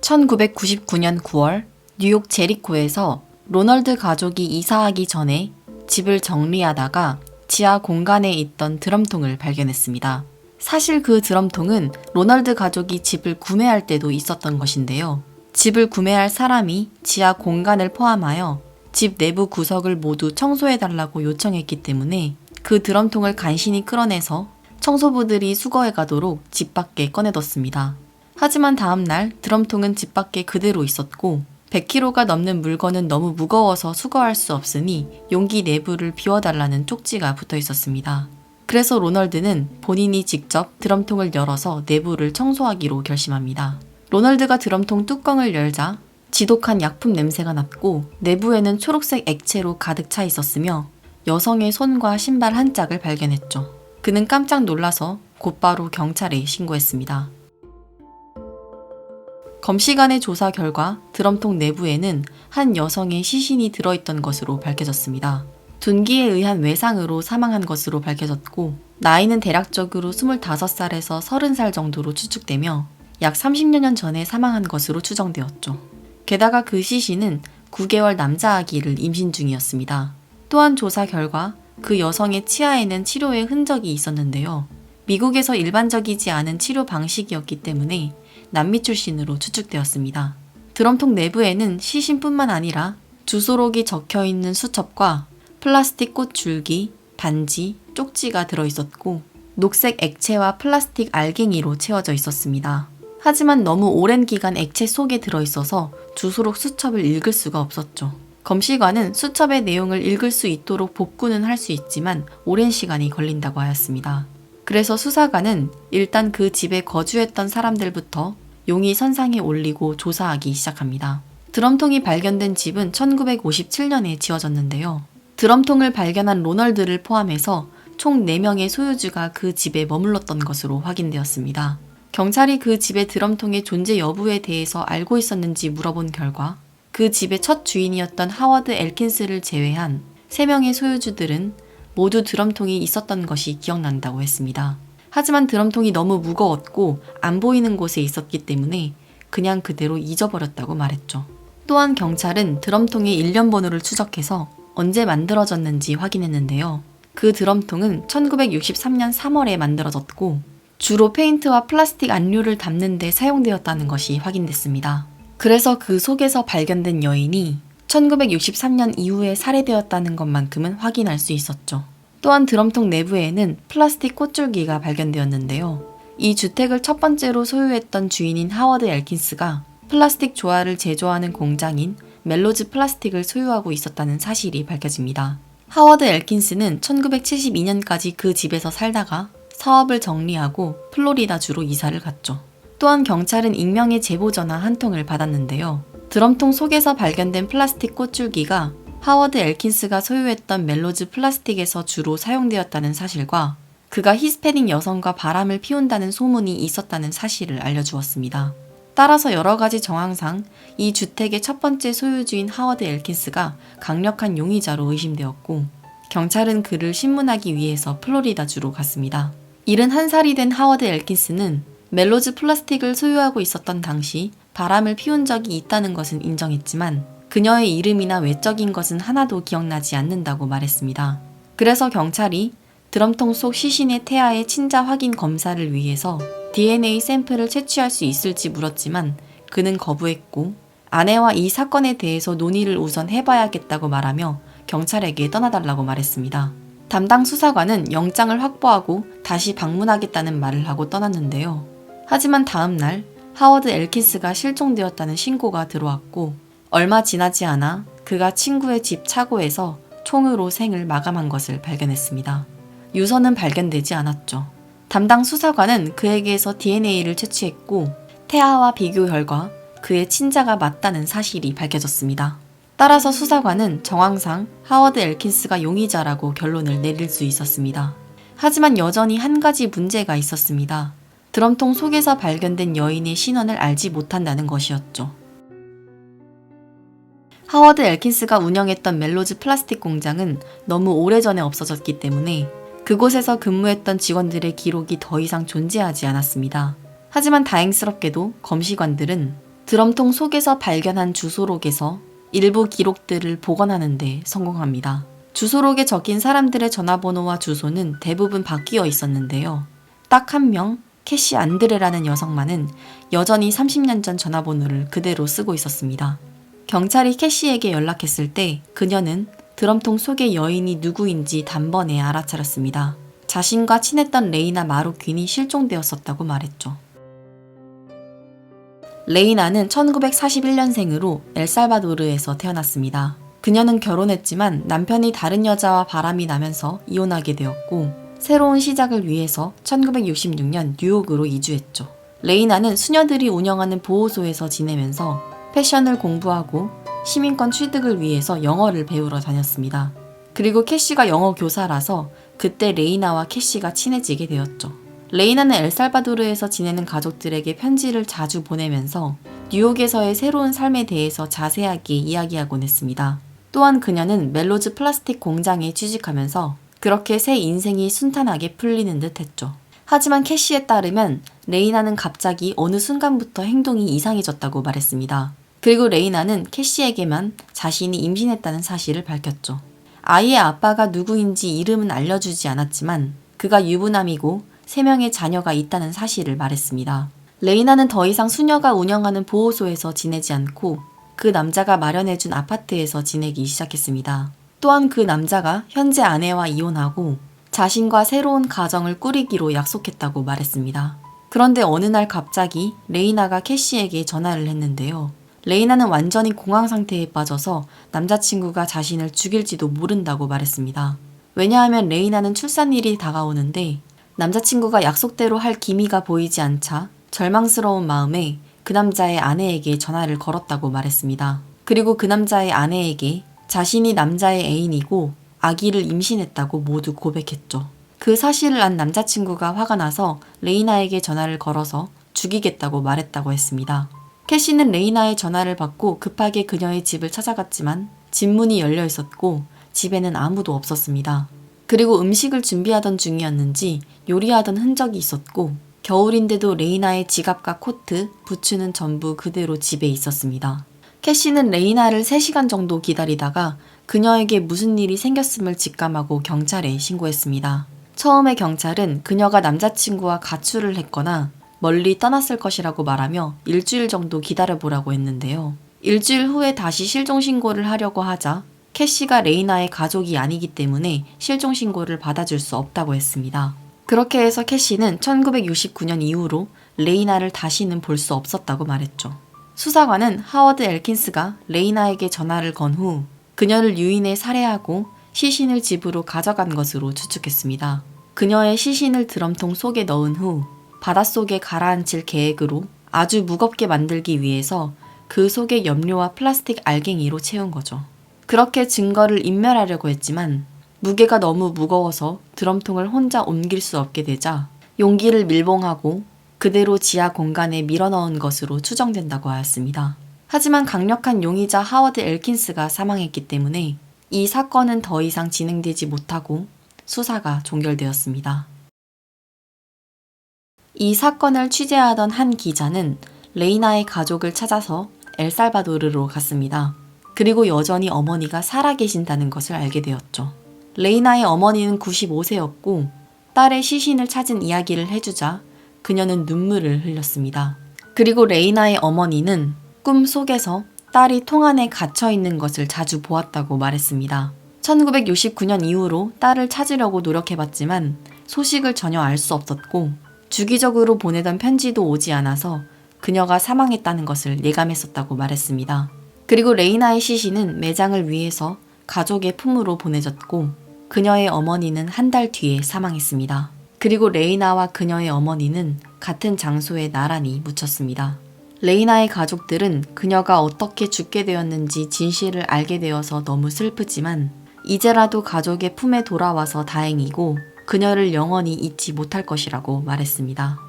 1999년 9월 뉴욕 제리코에서 로널드 가족이 이사하기 전에 집을 정리하다가 지하 공간에 있던 드럼통을 발견했습니다. 사실 그 드럼통은 로널드 가족이 집을 구매할 때도 있었던 것인데요. 집을 구매할 사람이 지하 공간을 포함하여 집 내부 구석을 모두 청소해달라고 요청했기 때문에 그 드럼통을 간신히 끌어내서 청소부들이 수거해 가도록 집 밖에 꺼내뒀습니다. 하지만 다음날 드럼통은 집 밖에 그대로 있었고 100kg가 넘는 물건은 너무 무거워서 수거할 수 없으니 용기 내부를 비워달라는 쪽지가 붙어 있었습니다. 그래서 로널드는 본인이 직접 드럼통을 열어서 내부를 청소하기로 결심합니다. 로널드가 드럼통 뚜껑을 열자 지독한 약품 냄새가 났고 내부에는 초록색 액체로 가득 차 있었으며 여성의 손과 신발 한 짝을 발견했죠. 그는 깜짝 놀라서 곧바로 경찰에 신고했습니다. 검시관의 조사 결과 드럼통 내부에는 한 여성의 시신이 들어있던 것으로 밝혀졌습니다. 둔기에 의한 외상으로 사망한 것으로 밝혀졌고 나이는 대략적으로 25살에서 30살 정도로 추측되며 약 30여 년 전에 사망한 것으로 추정되었죠. 게다가 그 시신은 9개월 남자 아기를 임신 중이었습니다. 또한 조사 결과 그 여성의 치아에는 치료의 흔적이 있었는데요. 미국에서 일반적이지 않은 치료 방식이었기 때문에 남미 출신으로 추측되었습니다. 드럼통 내부에는 시신뿐만 아니라 주소록이 적혀있는 수첩과 플라스틱 꽃 줄기, 반지, 쪽지가 들어있었고 녹색 액체와 플라스틱 알갱이로 채워져 있었습니다. 하지만 너무 오랜 기간 액체 속에 들어있어서 주소록 수첩을 읽을 수가 없었죠. 검시관은 수첩의 내용을 읽을 수 있도록 복구는 할 수 있지만 오랜 시간이 걸린다고 하였습니다. 그래서 수사관은 일단 그 집에 거주했던 사람들부터 용의 선상에 올리고 조사하기 시작합니다. 드럼통이 발견된 집은 1957년에 지어졌는데요. 드럼통을 발견한 로널드를 포함해서 총 4명의 소유주가 그 집에 머물렀던 것으로 확인되었습니다. 경찰이 그 집의 드럼통의 존재 여부에 대해서 알고 있었는지 물어본 결과 그 집의 첫 주인이었던 하워드 엘킨스를 제외한 3명의 소유주들은 모두 드럼통이 있었던 것이 기억난다고 했습니다. 하지만 드럼통이 너무 무거웠고 안 보이는 곳에 있었기 때문에 그냥 그대로 잊어버렸다고 말했죠. 또한 경찰은 드럼통의 일련번호를 추적해서 언제 만들어졌는지 확인했는데요. 그 드럼통은 1963년 3월에 만들어졌고 주로 페인트와 플라스틱 안료를 담는 데 사용되었다는 것이 확인됐습니다. 그래서 그 속에서 발견된 여인이 1963년 이후에 살해되었다는 것만큼은 확인할 수 있었죠. 또한 드럼통 내부에는 플라스틱 꽃줄기가 발견되었는데요. 이 주택을 첫 번째로 소유했던 주인인 하워드 엘킨스가 플라스틱 조화를 제조하는 공장인 멜로즈 플라스틱을 소유하고 있었다는 사실이 밝혀집니다. 하워드 엘킨스는 1972년까지 그 집에서 살다가 사업을 정리하고 플로리다주로 이사를 갔죠. 또한 경찰은 익명의 제보 전화 한 통을 받았는데요. 드럼통 속에서 발견된 플라스틱 꽃줄기가 하워드 엘킨스가 소유했던 멜로즈 플라스틱에서 주로 사용되었다는 사실과 그가 히스패닉 여성과 바람을 피운다는 소문이 있었다는 사실을 알려주었습니다. 따라서 여러 가지 정황상 이 주택의 첫 번째 소유주인 하워드 엘킨스가 강력한 용의자로 의심되었고 경찰은 그를 신문하기 위해서 플로리다주로 갔습니다. 71살이 된 하워드 엘킨스는 멜로즈 플라스틱을 소유하고 있었던 당시 바람을 피운 적이 있다는 것은 인정했지만 그녀의 이름이나 외적인 것은 하나도 기억나지 않는다고 말했습니다. 그래서 경찰이 드럼통 속 시신의 태아의 친자 확인 검사를 위해서 DNA 샘플을 채취할 수 있을지 물었지만 그는 거부했고 아내와 이 사건에 대해서 논의를 우선 해봐야겠다고 말하며 경찰에게 떠나달라고 말했습니다. 담당 수사관은 영장을 확보하고 다시 방문하겠다는 말을 하고 떠났는데요. 하지만 다음 날 하워드 엘킨스가 실종되었다는 신고가 들어왔고 얼마 지나지 않아 그가 친구의 집 차고에서 총으로 생을 마감한 것을 발견했습니다. 유서는 발견되지 않았죠. 담당 수사관은 그에게서 DNA를 채취했고 태아와 비교 결과 그의 친자가 맞다는 사실이 밝혀졌습니다. 따라서 수사관은 정황상 하워드 엘킨스가 용의자라고 결론을 내릴 수 있었습니다. 하지만 여전히 한 가지 문제가 있었습니다. 드럼통 속에서 발견된 여인의 신원을 알지 못한다는 것이었죠. 하워드 엘킨스가 운영했던 멜로즈 플라스틱 공장은 너무 오래전에 없어졌기 때문에 그곳에서 근무했던 직원들의 기록이 더 이상 존재하지 않았습니다. 하지만 다행스럽게도 검시관들은 드럼통 속에서 발견한 주소록에서 일부 기록들을 복원하는 데 성공합니다. 주소록에 적힌 사람들의 전화번호와 주소는 대부분 바뀌어 있었는데요. 딱 한 명, 캐시 안드레라는 여성만은 여전히 30년 전 전화번호를 그대로 쓰고 있었습니다. 경찰이 캐시에게 연락했을 때 그녀는 드럼통 속의 여인이 누구인지 단번에 알아차렸습니다. 자신과 친했던 레이나 마루퀸이 실종되었었다고 말했죠. 레이나는 1941년생으로 엘살바도르에서 태어났습니다. 그녀는 결혼했지만 남편이 다른 여자와 바람이 나면서 이혼하게 되었고 새로운 시작을 위해서 1966년 뉴욕으로 이주했죠. 레이나는 수녀들이 운영하는 보호소에서 지내면서 패션을 공부하고 시민권 취득을 위해서 영어를 배우러 다녔습니다. 그리고 캐시가 영어 교사라서 그때 레이나와 캐시가 친해지게 되었죠. 레이나는 엘살바도르에서 지내는 가족들에게 편지를 자주 보내면서 뉴욕에서의 새로운 삶에 대해서 자세하게 이야기하곤 했습니다. 또한 그녀는 멜로즈 플라스틱 공장에 취직하면서 그렇게 새 인생이 순탄하게 풀리는 듯 했죠. 하지만 캐시에 따르면 레이나는 갑자기 어느 순간부터 행동이 이상해졌다고 말했습니다. 그리고 레이나는 캐시에게만 자신이 임신했다는 사실을 밝혔죠. 아이의 아빠가 누구인지 이름은 알려주지 않았지만 그가 유부남이고 3명의 자녀가 있다는 사실을 말했습니다. 레이나는 더 이상 수녀가 운영하는 보호소에서 지내지 않고 그 남자가 마련해준 아파트에서 지내기 시작했습니다. 또한 그 남자가 현재 아내와 이혼하고 자신과 새로운 가정을 꾸리기로 약속했다고 말했습니다. 그런데 어느 날 갑자기 레이나가 캐시에게 전화를 했는데요. 레이나는 완전히 공황 상태에 빠져서 남자친구가 자신을 죽일지도 모른다고 말했습니다. 왜냐하면 레이나는 출산일이 다가오는데 남자친구가 약속대로 할 기미가 보이지 않자 절망스러운 마음에 그 남자의 아내에게 전화를 걸었다고 말했습니다. 그리고 그 남자의 아내에게 자신이 남자의 애인이고 아기를 임신했다고 모두 고백했죠. 그 사실을 안 남자친구가 화가 나서 레이나에게 전화를 걸어서 죽이겠다고 말했다고 했습니다. 캐시는 레이나의 전화를 받고 급하게 그녀의 집을 찾아갔지만 집 문이 열려 있었고 집에는 아무도 없었습니다. 그리고 음식을 준비하던 중이었는지 요리하던 흔적이 있었고 겨울인데도 레이나의 지갑과 코트, 부츠는 전부 그대로 집에 있었습니다. 캐시는 레이나를 3시간 정도 기다리다가 그녀에게 무슨 일이 생겼음을 직감하고 경찰에 신고했습니다. 처음에 경찰은 그녀가 남자친구와 가출을 했거나 멀리 떠났을 것이라고 말하며 일주일 정도 기다려보라고 했는데요. 일주일 후에 다시 실종신고를 하려고 하자 캐시가 레이나의 가족이 아니기 때문에 실종신고를 받아줄 수 없다고 했습니다. 그렇게 해서 캐시는 1969년 이후로 레이나를 다시는 볼 수 없었다고 말했죠. 수사관은 하워드 엘킨스가 레이나에게 전화를 건 후 그녀를 유인해 살해하고 시신을 집으로 가져간 것으로 추측했습니다. 그녀의 시신을 드럼통 속에 넣은 후 바닷속에 가라앉힐 계획으로 아주 무겁게 만들기 위해서 그 속에 염료와 플라스틱 알갱이로 채운 거죠. 그렇게 증거를 인멸하려고 했지만 무게가 너무 무거워서 드럼통을 혼자 옮길 수 없게 되자 용기를 밀봉하고 그대로 지하 공간에 밀어넣은 것으로 추정된다고 하였습니다. 하지만 강력한 용의자 하워드 엘킨스가 사망했기 때문에 이 사건은 더 이상 진행되지 못하고 수사가 종결되었습니다. 이 사건을 취재하던 한 기자는 레이나의 가족을 찾아서 엘살바도르로 갔습니다. 그리고 여전히 어머니가 살아계신다는 것을 알게 되었죠. 레이나의 어머니는 95세였고 딸의 시신을 찾은 이야기를 해주자 그녀는 눈물을 흘렸습니다. 그리고 레이나의 어머니는 꿈속에서 딸이 통 안에 갇혀있는 것을 자주 보았다고 말했습니다. 1969년 이후로 딸을 찾으려고 노력해봤지만 소식을 전혀 알 수 없었고 주기적으로 보내던 편지도 오지 않아서 그녀가 사망했다는 것을 예감했었다고 말했습니다. 그리고 레이나의 시신은 매장을 위해서 가족의 품으로 보내졌고 그녀의 어머니는 한 달 뒤에 사망했습니다. 그리고 레이나와 그녀의 어머니는 같은 장소에 나란히 묻혔습니다. 레이나의 가족들은 그녀가 어떻게 죽게 되었는지 진실을 알게 되어서 너무 슬프지만 이제라도 가족의 품에 돌아와서 다행이고 그녀를 영원히 잊지 못할 것이라고 말했습니다.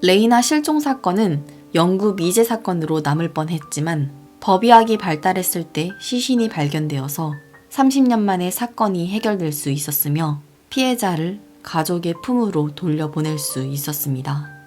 레이나 실종 사건은 영구 미제 사건으로 남을 뻔했지만 법의학이 발달했을 때 시신이 발견되어서 30년 만에 사건이 해결될 수 있었으며 피해자를 가족의 품으로 돌려보낼 수 있었습니다.